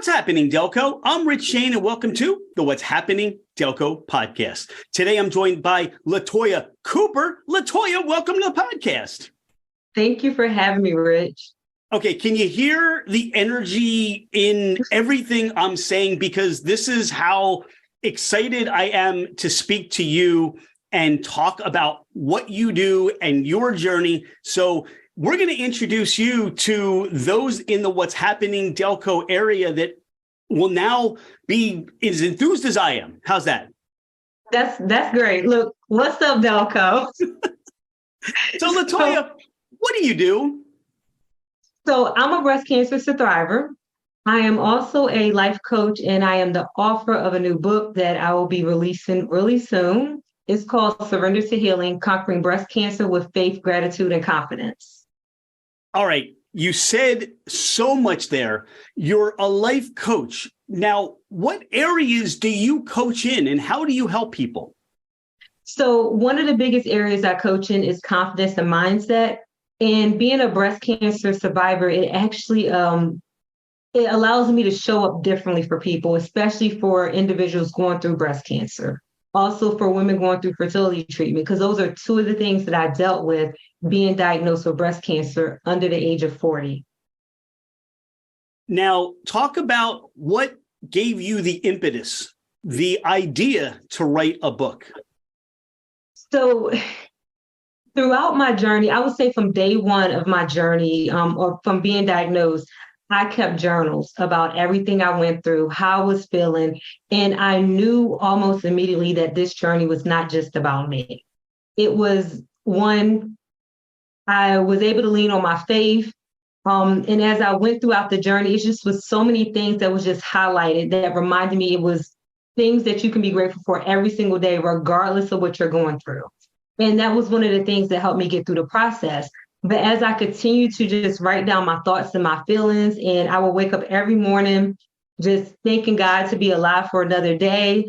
What's happening, Delco? I'm Rich Shane, and welcome to the What's Happening Delco podcast. Today, I'm joined by LaToya Cooper. LaToya, welcome to the podcast. Thank you for having me, Rich. Okay, can you hear the energy in everything I'm saying? Because this is how excited I am to speak to you and talk about what you do and your journey. So we're going to introduce you to those in the What's Happening Delco area that will now be as enthused as I am. How's that? That's great. Look, what's up, Delco? So LaToya, what do you do? So I'm a breast cancer survivor. I am also a life coach, and I am the author of a new book that I will be releasing really soon. It's called Surrender to Healing, Conquering Breast Cancer with Faith, Gratitude, and Confidence. All right. You said so much there. You're a life coach. Now, what areas do you coach in and how do you help people? So one of the biggest areas I coach in is confidence and mindset. And being a breast cancer survivor, it actually it allows me to show up differently for people, especially for individuals going through breast cancer. Also for women going through fertility treatment, because those are two of the things that I dealt with being diagnosed with breast cancer under the age of 40. Now, talk about what gave you the impetus, the idea to write a book. So throughout my journey, I would say from day one of my journey, or from being diagnosed, I kept journals about everything I went through, how I was feeling, and I knew almost immediately that this journey was not just about me. It was one, I was able to lean on my faith. And as I went throughout the journey, it just was so many things that was just highlighted that reminded me it was things that you can be grateful for every single day, regardless of what you're going through. And that was one of the things that helped me get through the process. But as I continued to just write down my thoughts and my feelings, and I would wake up every morning just thanking God to be alive for another day.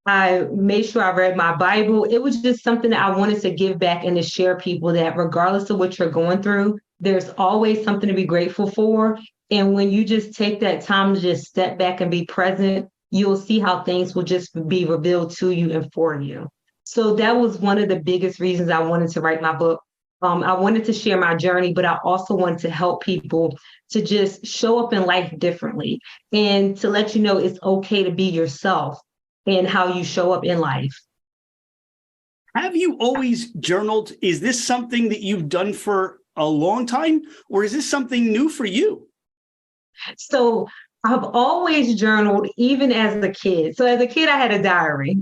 I made sure I read my Bible. It was just something that I wanted to give back and to share people that regardless of what you're going through, there's always something to be grateful for. And when you just take that time to just step back and be present, you'll see how things will just be revealed to you and for you. So that was one of the biggest reasons I wanted to write my book. I wanted to share my journey, but I also wanted to help people to just show up in life differently and to let you know it's okay to be yourself and how you show up in life. Have you always journaled? Is this something that you've done for a long time, or is this something new for you? So I've always journaled, even as a kid. So as a kid, I had a diary.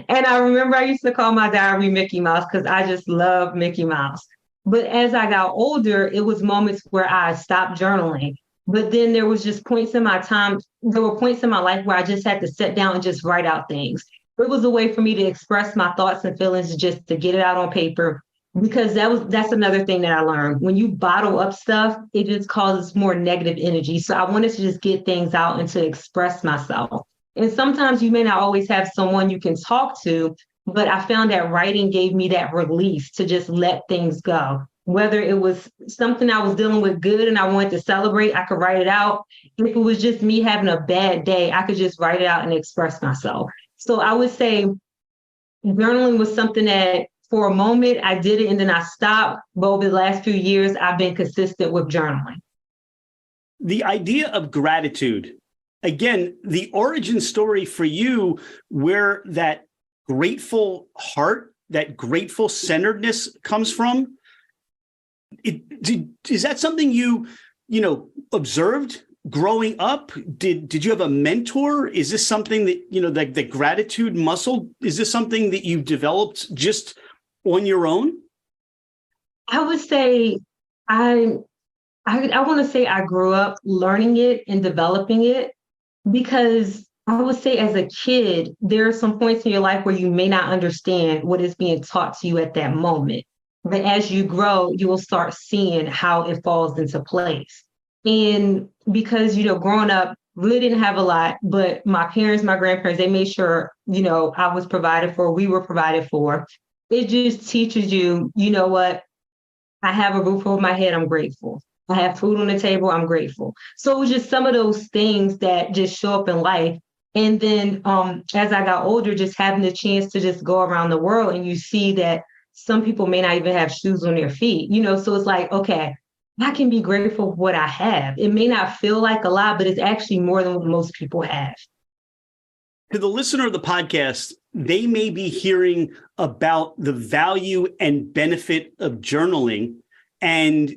And I remember I used to call my diary Mickey Mouse because I just love Mickey Mouse. But as I got older, it was moments where I stopped journaling. But then there was just points in my time, there were points in my life where I just had to sit down and just write out things. It was a way for me to express my thoughts and feelings, just to get it out on paper. Because that's another thing that I learned. When you bottle up stuff, it just causes more negative energy. So I wanted to just get things out and to express myself. And sometimes you may not always have someone you can talk to, but I found that writing gave me that release to just let things go. Whether it was something I was dealing with good and I wanted to celebrate, I could write it out. If it was just me having a bad day, I could just write it out and express myself. So I would say journaling was something that for a moment I did it and then I stopped. But over the last few years, I've been consistent with journaling. The idea of gratitude. Again, the origin story for you, where that grateful heart, that grateful centeredness comes from. Is that something you observed growing up? Did you have a mentor? Is this something that, like the gratitude muscle, is this something that you developed just on your own? I would say I want to say I grew up learning it and developing it. Because I would say as a kid, there are some points in your life where you may not understand what is being taught to you at that moment. But as you grow, you will start seeing how it falls into place. And because, growing up, really didn't have a lot, but my parents, my grandparents, they made sure, I was provided for, we were provided for. It just teaches you, you know what, I have a roof over my head, I'm grateful. I have food on the table, I'm grateful. So it was just some of those things that just show up in life. And then as I got older, just having the chance to just go around the world and you see that some people may not even have shoes on their feet, so it's like, okay, I can be grateful for what I have. It may not feel like a lot, but it's actually more than what most people have. To the listener of the podcast, they may be hearing about the value and benefit of journaling. And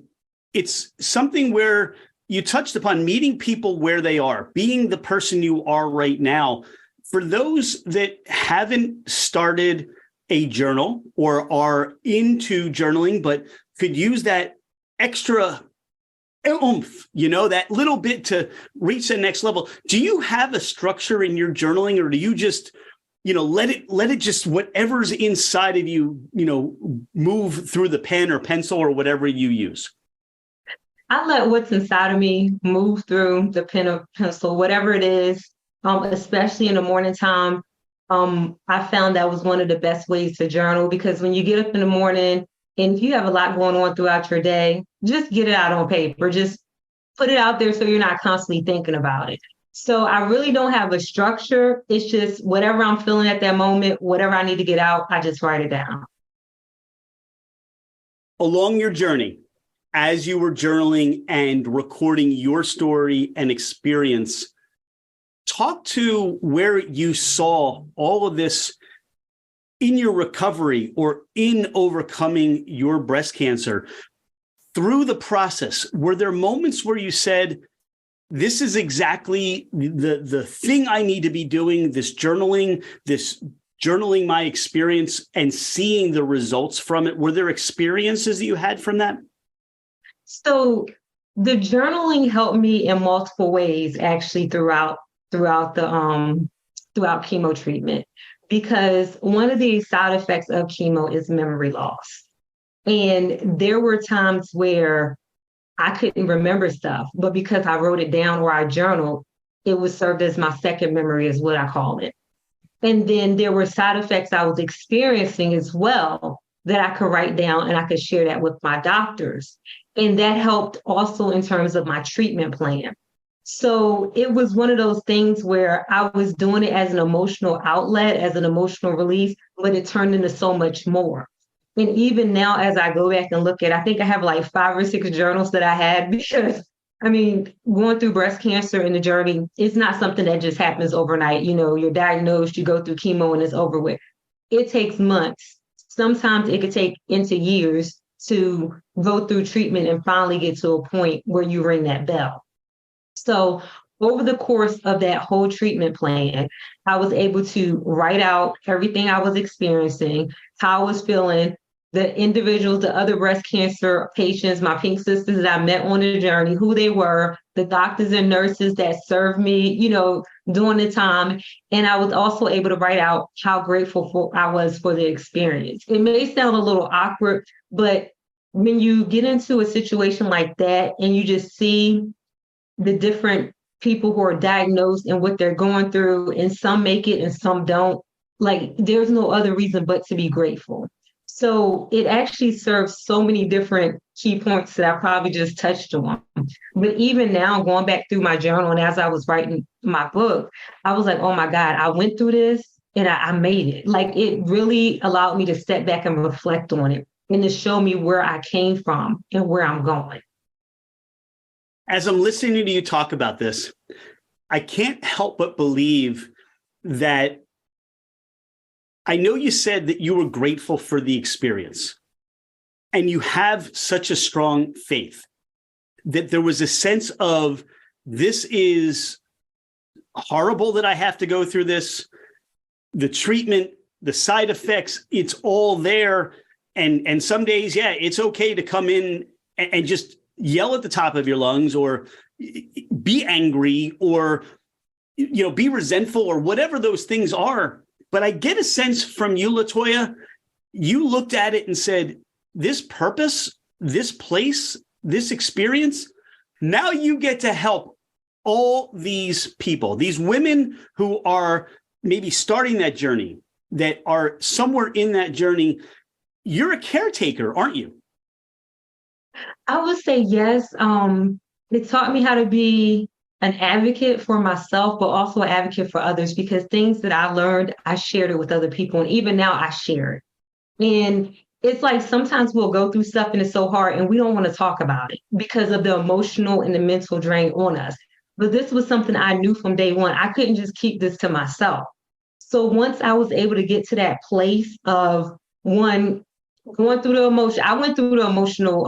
it's something where you touched upon meeting people where they are, being the person you are right now. For those that haven't started a journal or are into journaling, but could use that extra oomph, that little bit to reach the next level. Do you have a structure in your journaling, or do you just, let it just whatever's inside of you, move through the pen or pencil or whatever you use? I let what's inside of me move through the pen or pencil, whatever it is, especially in the morning time. I found that was one of the best ways to journal, because when you get up in the morning and if you have a lot going on throughout your day, just get it out on paper. Just put it out there so you're not constantly thinking about it. So I really don't have a structure. It's just whatever I'm feeling at that moment, whatever I need to get out, I just write it down. Along your journey, as you were journaling and recording your story and experience, talk to where you saw all of this in your recovery or in overcoming your breast cancer. Through the process, were there moments where you said, this is exactly the thing I need to be doing, this journaling my experience and seeing the results from it? Were there experiences that you had from that? So the journaling helped me in multiple ways, actually, throughout chemo treatment, because one of the side effects of chemo is memory loss. And there were times where I couldn't remember stuff, but because I wrote it down or I journaled, it was served as my second memory, is what I call it. And then there were side effects I was experiencing as well that I could write down, and I could share that with my doctors. And that helped also in terms of my treatment plan. So it was one of those things where I was doing it as an emotional outlet, as an emotional release, but it turned into so much more. And even now, as I go back and look at, I think I have like 5 or 6 journals that I had, because going through breast cancer in the journey, it's not something that just happens overnight. You're diagnosed, you go through chemo and it's over with. It takes months. Sometimes it could take into years to go through treatment and finally get to a point where you ring that bell. So over the course of that whole treatment plan, I was able to write out everything I was experiencing, how I was feeling, the individuals, the other breast cancer patients, my pink sisters that I met on the journey, who they were, the doctors and nurses that served me, during the time. And I was also able to write out how grateful I was for the experience. It may sound a little awkward, but when you get into a situation like that and you just see the different people who are diagnosed and what they're going through, and some make it and some don't, like, there's no other reason but to be grateful. So it actually serves so many different key points that I probably just touched on. But even now, going back through my journal and as I was writing my book, I was like, oh my God, I went through this and I made it. Like, it really allowed me to step back and reflect on it and to show me where I came from and where I'm going. As I'm listening to you talk about this, I can't help but believe that I know you said that you were grateful for the experience and you have such a strong faith that there was a sense of, this is horrible that I have to go through this, the treatment, the side effects, it's all there. And some days, yeah, it's okay to come in and just yell at the top of your lungs or be angry or, be resentful or whatever those things are. But I get a sense from you, LaToya, you looked at it and said, this purpose, this place, this experience, now you get to help all these people, these women who are maybe starting that journey, that are somewhere in that journey. You're a caretaker, aren't you? I would say yes. It taught me how to be an advocate for myself, but also an advocate for others because things that I learned, I shared it with other people. And even now I share it. And it's like sometimes we'll go through stuff and it's so hard and we don't want to talk about it because of the emotional and the mental drain on us. But this was something I knew from day one. I couldn't just keep this to myself. So once I was able to get to that place of one going through the emotion, I went through the emotional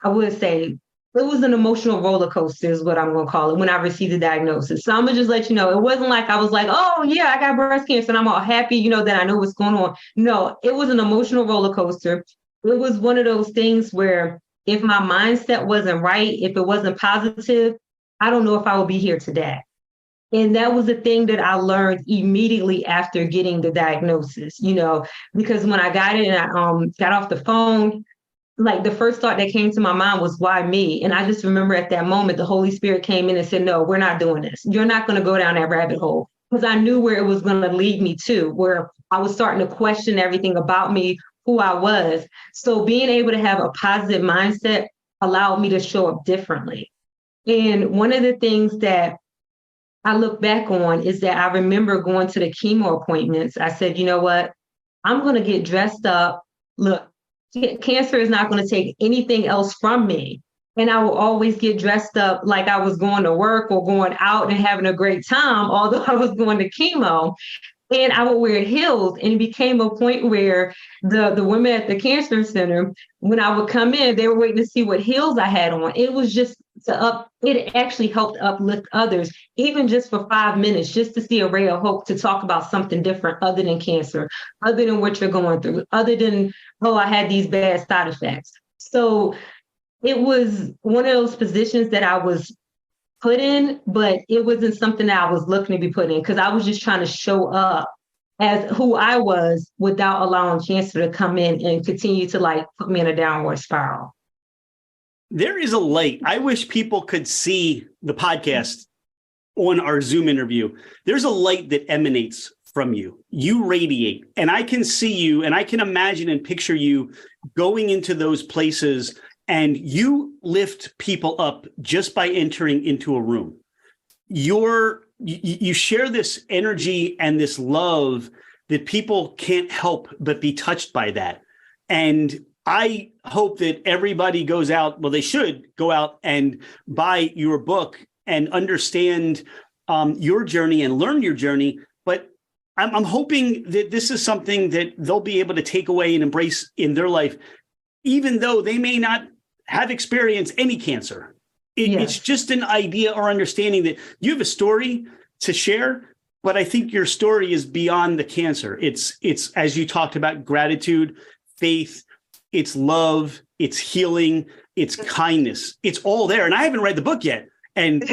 I would say it was an emotional roller coaster, is what I'm going to call it, when I received the diagnosis. So I'm going to just let you know, it wasn't like I was like, oh, yeah, I got breast cancer and I'm all happy, that I know what's going on. No, it was an emotional roller coaster. It was one of those things where if my mindset wasn't right, if it wasn't positive, I don't know if I would be here today. And that was the thing that I learned immediately after getting the diagnosis, because when I got it and I got off the phone, like the first thought that came to my mind was, why me? And I just remember at that moment, the Holy Spirit came in and said, no, we're not doing this. You're not going to go down that rabbit hole. Because I knew where it was going to lead me to, where I was starting to question everything about me, who I was. So being able to have a positive mindset allowed me to show up differently. And one of the things that I look back on is that I remember going to the chemo appointments. I said, you know what? I'm going to get dressed up. Look, cancer is not going to take anything else from me. And I will always get dressed up like I was going to work or going out and having a great time, although I was going to chemo. And I would wear heels. And it became a point where the women at the cancer center, when I would come in, they were waiting to see what heels I had on. It was just it actually helped uplift others, even just for 5 minutes, just to see a ray of hope, to talk about something different other than cancer, other than what you're going through, other than, oh, I had these bad side effects. So it was one of those positions that I was put in, but it wasn't something that I was looking to be put in because I was just trying to show up as who I was without allowing cancer to come in and continue to like put me in a downward spiral. There is a light. I wish people could see the podcast on our Zoom interview. There's a light that emanates from you. You radiate, and I can see you, and I can imagine and picture you going into those places, and you lift people up just by entering into a room. You share this energy and this love that people can't help but be touched by that. And I hope that everybody goes out, well, they should go out and buy your book and understand your journey and learn your journey. But I'm hoping that this is something that they'll be able to take away and embrace in their life, even though they may not have experienced any cancer. It's just an idea or understanding that you have a story to share, but I think your story is beyond the cancer. It's as you talked about, gratitude, faith, it's love, it's healing, it's kindness. It's all there. And I haven't read the book yet, and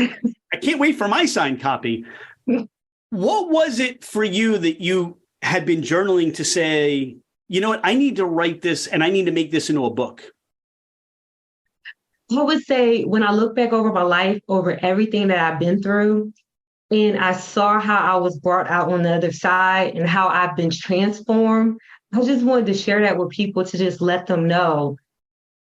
I can't wait for my signed copy. What was it for you that you had been journaling to say, you know what, I need to write this and I need to make this into a book? I would say when I look back over my life, over everything that I've been through, and I saw how I was brought out on the other side and how I've been transformed, I just wanted to share that with people to just let them know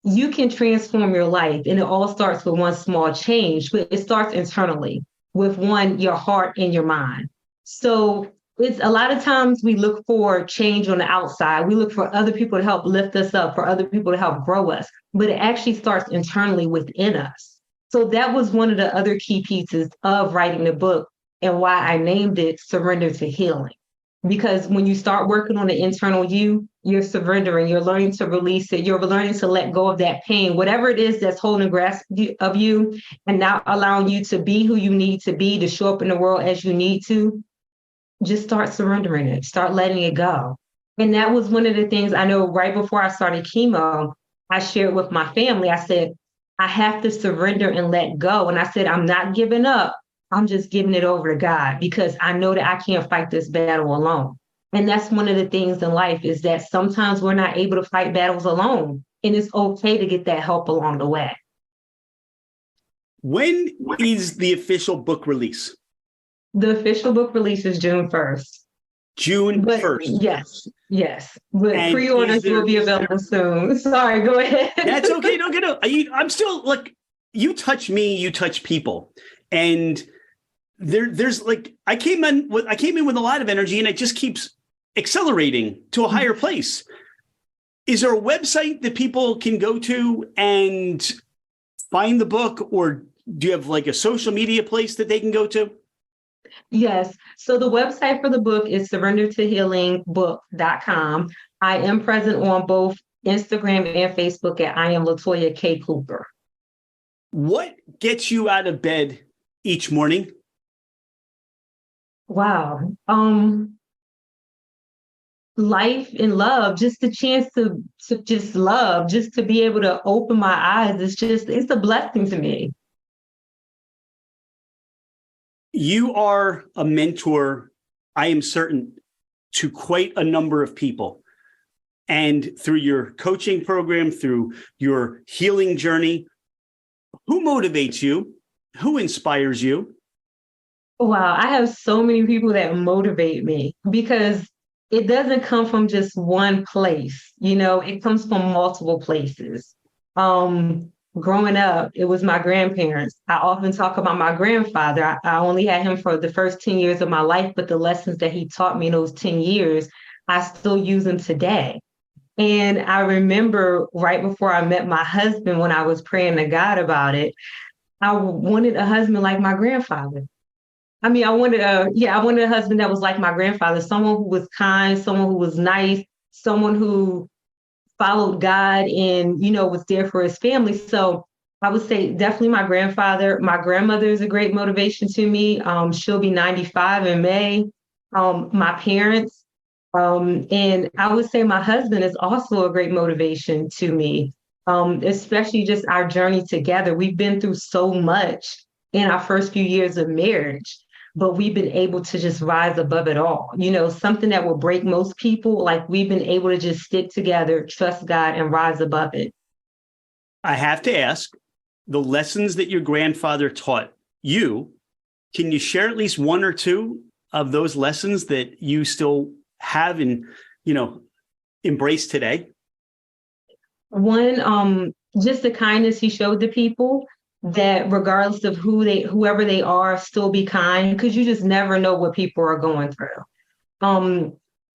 you can transform your life. And it all starts with one small change, but it starts internally with your heart and your mind. So it's a lot of times we look for change on the outside. We look for other people to help lift us up, for other people to help grow us, but it actually starts internally within us. So that was one of the other key pieces of writing the book and why I named it Surrender to Healing. Because when you start working on the internal you're surrendering, you're learning to release it, you're learning to let go of that pain, whatever it is that's holding grasp of you and not allowing you to be who you need to be, to show up in the world as you need to. Just start surrendering it, start letting it go. And that was one of the things I know right before I started chemo, I shared with my family. I said, I have to surrender and let go. And I said, I'm not giving up. I'm just giving it over to God because I know that I can't fight this battle alone. And that's one of the things in life is that sometimes we're not able to fight battles alone. And it's okay to get that help along the way. When is the official book release? The official book release is June 1st. June But 1st. yes. But And pre-orders will be available soon. Sorry, go ahead. That's okay. Don't get it. I'm still like, you touch me, you touch people. And there's like, I came in with a lot of energy, and it just keeps accelerating to a higher place. Is there a website that people can go to and find the book, or do you have like a social media place that they can go to? Yes. So the website for the book is surrendertohealingbook.com. I am present on both Instagram and Facebook at I am LaToya K. Cooper. What gets you out of bed each morning? Wow. Life and love, just the chance to just love, just to be able to open my eyes. It's a blessing to me. You are a mentor, I am certain, to quite a number of people. And through your coaching program, through your healing journey, who motivates you? Who inspires you? Wow, I have so many people that motivate me because it doesn't come from just one place, it comes from multiple places. Growing up, it was my grandparents. I often talk about my grandfather. I only had him for the first 10 years of my life, but the lessons that he taught me in those 10 years, I still use them today. And I remember right before I met my husband, when I was praying to God about it, I wanted a husband like my grandfather. I wanted a husband that was like my grandfather, someone who was kind, someone who was nice, someone who followed God and, was there for his family. So I would say definitely my grandfather. My grandmother is a great motivation to me. She'll be 95 in May. My parents. And I would say my husband is also a great motivation to me, especially just our journey together. We've been through so much in our first few years of marriage, but we've been able to just rise above it all. Something that will break most people, like we've been able to just stick together, trust God, and rise above it. I have to ask, the lessons that your grandfather taught you, can you share at least one or two of those lessons that you still have and, embrace today? One, just the kindness he showed the people, that regardless of whoever they are, still be kind, because you just never know what people are going through.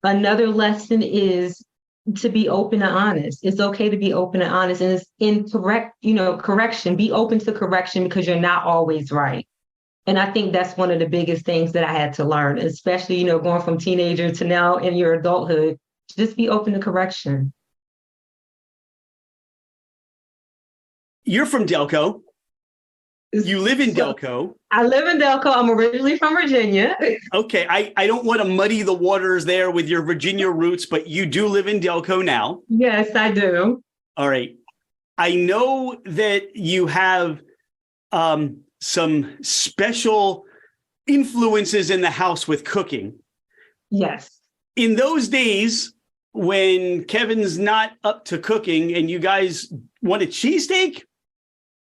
Another lesson is to be open and honest. It's okay to be open and honest, and it's correction. Be open to correction because you're not always right. And I think that's one of the biggest things that I had to learn, especially, going from teenager to now in your adulthood. Just be open to correction. You're from Delco. You live in Delco. I live in Delco. I'm originally from Virginia. Okay. I don't want to muddy the waters there with your Virginia roots, but you do live in Delco now. Yes, I do. All right. I know that you have some special influences in the house with cooking. Yes. In those days when Kevin's not up to cooking and you guys want a cheesesteak,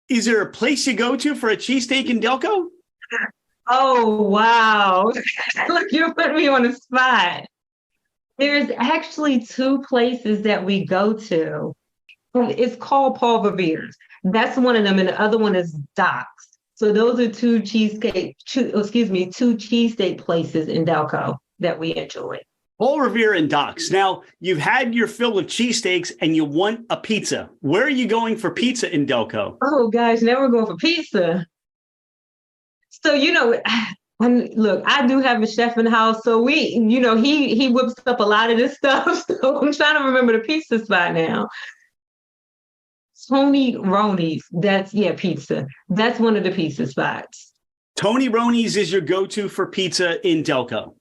is there a place you go to for a cheesesteak in Delco? Oh, wow. Look, you put me on the spot. There's actually two places that we go to. It's called Paul Revere's. That's one of them, and the other one is Doc's. So those are two cheesesteak places in Delco that we enjoy. Paul Revere and Doc's. Now, you've had your fill of cheesesteaks and you want a pizza. Where are you going for pizza in Delco? Oh, gosh, now we're going for pizza. So, look, I do have a chef in the house. So he whips up a lot of this stuff. So I'm trying to remember the pizza spot now. Tony Roni's. Pizza. That's one of the pizza spots. Tony Roni's is your go-to for pizza in Delco.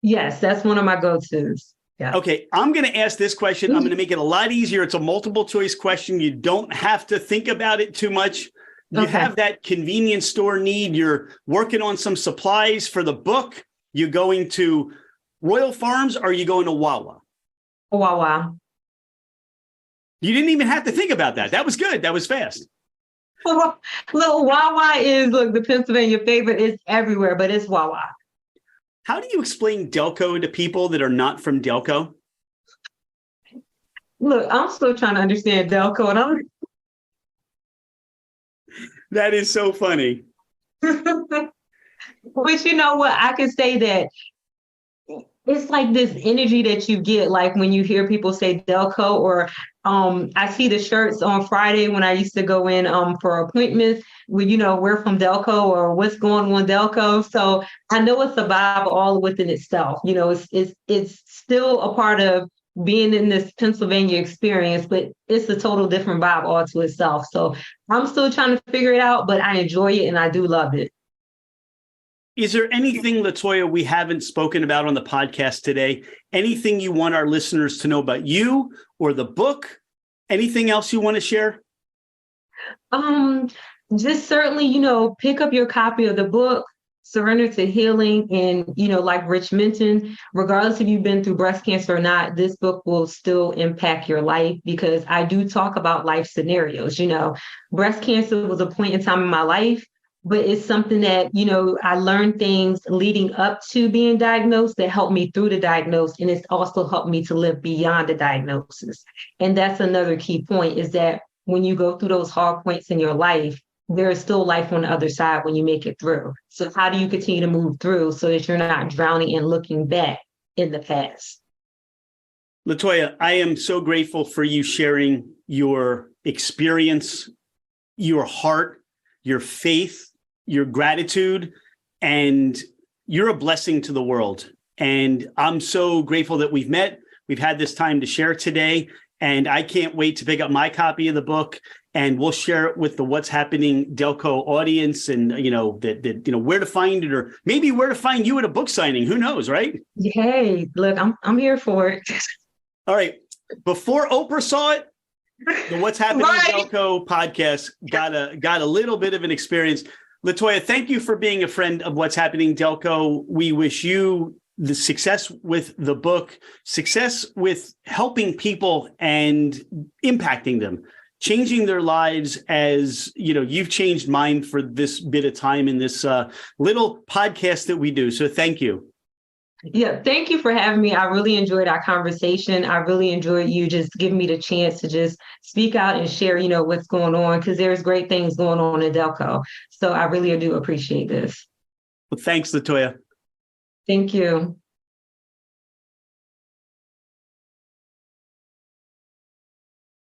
Yes, that's one of my go-tos. Yeah. Okay, I'm going to ask this question. I'm going to make it a lot easier. It's a multiple choice question. You don't have to think about it too much. You have that convenience store need. You're working on some supplies for the book. You're going to Royal Farms, or are you going to Wawa? Wawa. You didn't even have to think about that. That was good. That was fast. Look, Wawa is, the Pennsylvania favorite is everywhere, but it's Wawa. How do you explain Delco to people that are not from Delco? Look, I'm still trying to understand Delco, and That is so funny. but you know what? I can say that it's like this energy that you get, like when you hear people say Delco, or I see the shirts on Friday when I used to go in for appointments with, we're from Delco, or what's going on Delco. So I know it's a vibe all within itself. It's still a part of being in this Pennsylvania experience, but it's a total different vibe all to itself. So I'm still trying to figure it out, but I enjoy it and I do love it. Is there anything, LaToya, we haven't spoken about on the podcast today? Anything you want our listeners to know about you or the book? Anything else you want to share? Just certainly, pick up your copy of the book, Surrender to Healing. And, like Rich mentioned, regardless if you've been through breast cancer or not, this book will still impact your life, because I do talk about life scenarios. Breast cancer was a point in time in my life, but it's something that, I learned things leading up to being diagnosed that helped me through the diagnosis. And it's also helped me to live beyond the diagnosis. And that's another key point, is that when you go through those hard points in your life, there is still life on the other side when you make it through. So how do you continue to move through so that you're not drowning and looking back in the past? LaToya, I am so grateful for you sharing your experience, your heart, your faith, your gratitude, and you're a blessing to the world. And I'm so grateful that we've met. We've had this time to share today, and I can't wait to pick up my copy of the book, and we'll share it with the What's Happening Delco audience, and where to find it, or maybe where to find you at a book signing. Who knows, right? Hey, look, I'm here for it. All right. Before Oprah saw it, the What's Happening Delco podcast got a little bit of an experience. LaToya, thank you for being a friend of What's Happening Delco. We wish you the success with the book, success with helping people and impacting them, changing their lives, as you've changed mine for this bit of time in this little podcast that we do. So thank you. Yeah, thank you for having me. I really enjoyed our conversation. I really enjoyed you just giving me the chance to just speak out and share, what's going on, because there's great things going on in Delco. So I really do appreciate this. Well, thanks, LaToya. Thank you.